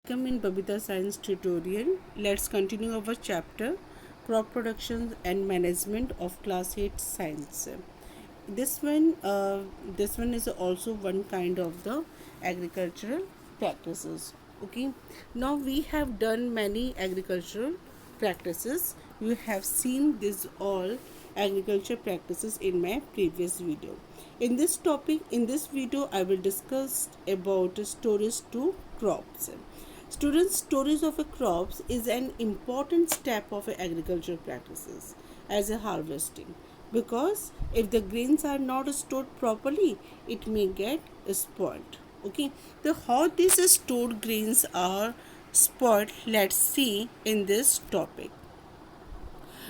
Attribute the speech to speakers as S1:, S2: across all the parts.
S1: Welcome in Babita Science tutorial. Let's continue our chapter crop production and management of class 8 science. This one this one is also one kind of the agricultural practices. Okay. Now we have done many agricultural practices. You have seen this all agriculture practices in my previous video. In this video I will discuss about storage to crops. Students, storage of a crops is an important step of agricultural practices as a harvesting, because if the grains are not stored properly it may get spoiled. Okay, the how these stored grains are spoiled, let's see in this topic.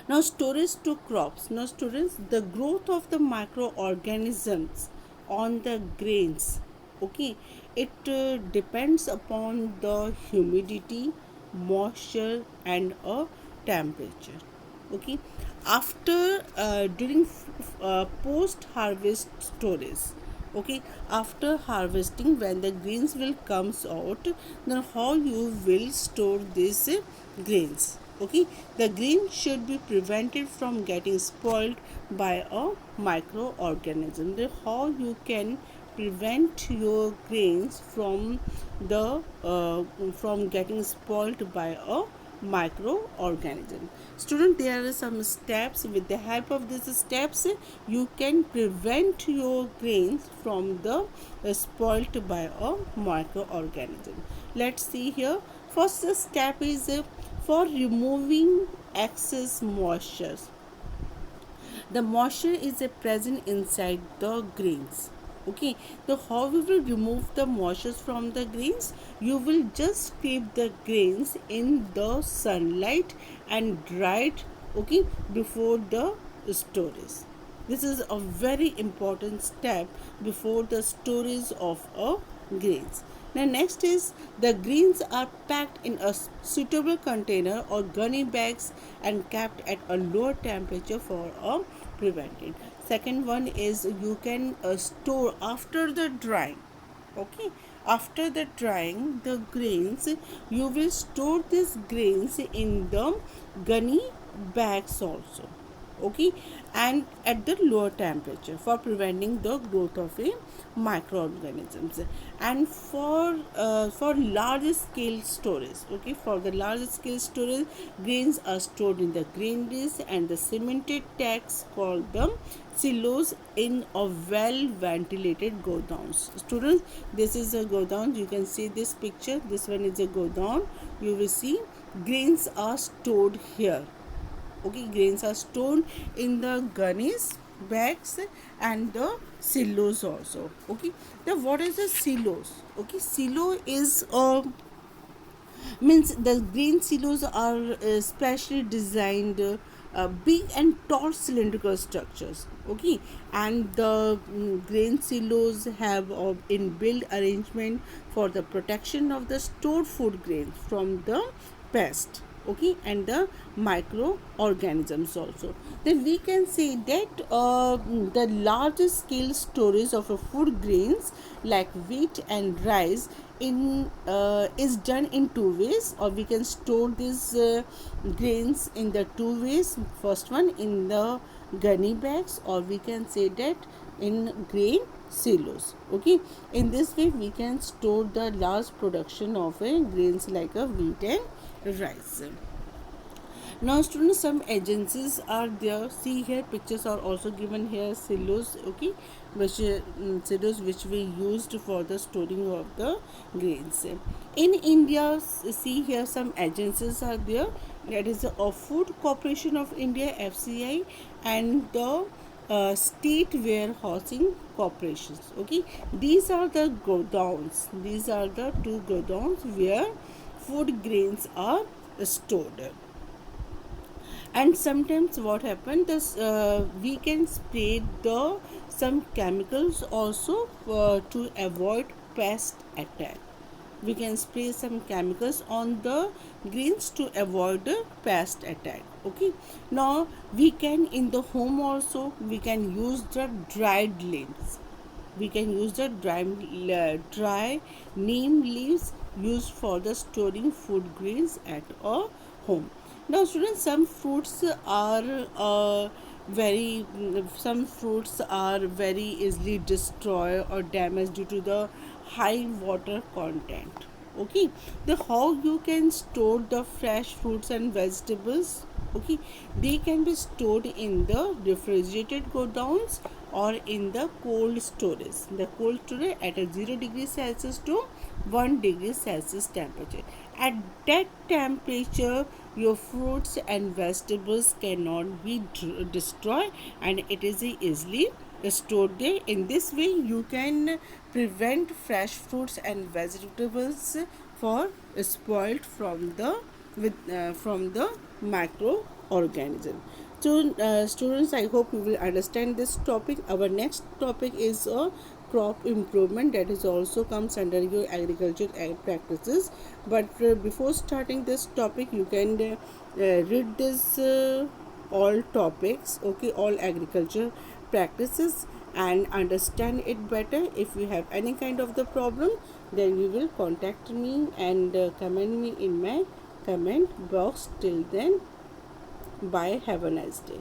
S1: Now, storage to crops. Now, students, the growth of the microorganisms on the grains, okay, it depends upon the humidity, moisture, and a temperature. Okay, after during post harvest storage, okay, after harvesting when the grains will comes out, then how you will store these grains. Okay, the grain should be prevented from getting spoiled by a microorganism. Then how you can prevent your grains from the from getting spoiled by a microorganism. Student, there are some steps. With the help of these steps you can prevent your grains from the spoiled by a microorganism. Let's see here. First step is for removing excess moisture. The moisture is present inside the grains. Okay, so how we will remove the moisture from the grains? You will just keep the grains in the sunlight and dry it, okay, before the storage. This is a very important step before the storage of a grains. Now next is the grains are packed in a suitable container or gunny bags and kept at a lower temperature for a prevented. Second one is you can store after the drying. Okay, after the drying the grains, you will store these grains in the gunny bags also. Okay, and at the lower temperature for preventing the growth of a microorganisms. And for large scale storage, okay, for the large scale storage grains are stored in the granaries and the cemented tanks called the silos in a well ventilated godowns. Students, this is a godown. You can see this picture. This one is a godown. You will see grains are stored here. Okay, grains are stored in the gunnies bags and the silos also. Okay, now what is the silos? Okay, silo is means the grain silos are specially designed big and tall cylindrical structures. Okay, and the grain silos have inbuilt arrangement for the protection of the stored food grains from the pest, okay, and the microorganisms also. Then we can say that the large scale storage of food grains like wheat and rice in is done in two ways, or we can store these grains in the two ways. First one in the gunny bags, or we can say that in grain silos. Okay, in this way we can store the large production of grains like a wheat and rice. Now students, some agencies are there. See here, pictures are also given here. Silos, okay, which silos which we used for the storing of the grains. In India, see here some agencies are there. That is the Food Corporation of India (FCI) and the state warehousing corporations. Okay, these are the godowns. These are the two godowns where food grains are stored. And sometimes what happens, this we can spray the some chemicals also to avoid pest attack. We can spray some chemicals on the greens to avoid the pest attack. Okay, now we can in the home also we can use the dried leaves. We can use the dry neem leaves used for the storing food grains at a home. Now students, some fruits are very easily destroyed or damaged due to the high water content. Okay, the how you can store the fresh fruits and vegetables. Okay, they can be stored in the refrigerated godowns or in the cold storage. The cold storage at a 0 degrees Celsius to 1 degree Celsius temperature. At that temperature, your fruits and vegetables cannot be destroyed, and it is easily stored there. In this way, you can prevent fresh fruits and vegetables for spoiled from the microorganism. So, students, I hope you will understand this topic. Our next topic is a crop improvement, that is also comes under your agriculture practices. But before starting this topic, you can read this all topics, okay, all agriculture practices, and understand it better. If you have any kind of the problem, then you will contact me and comment me in my comment box. Till then, bye, have a nice day.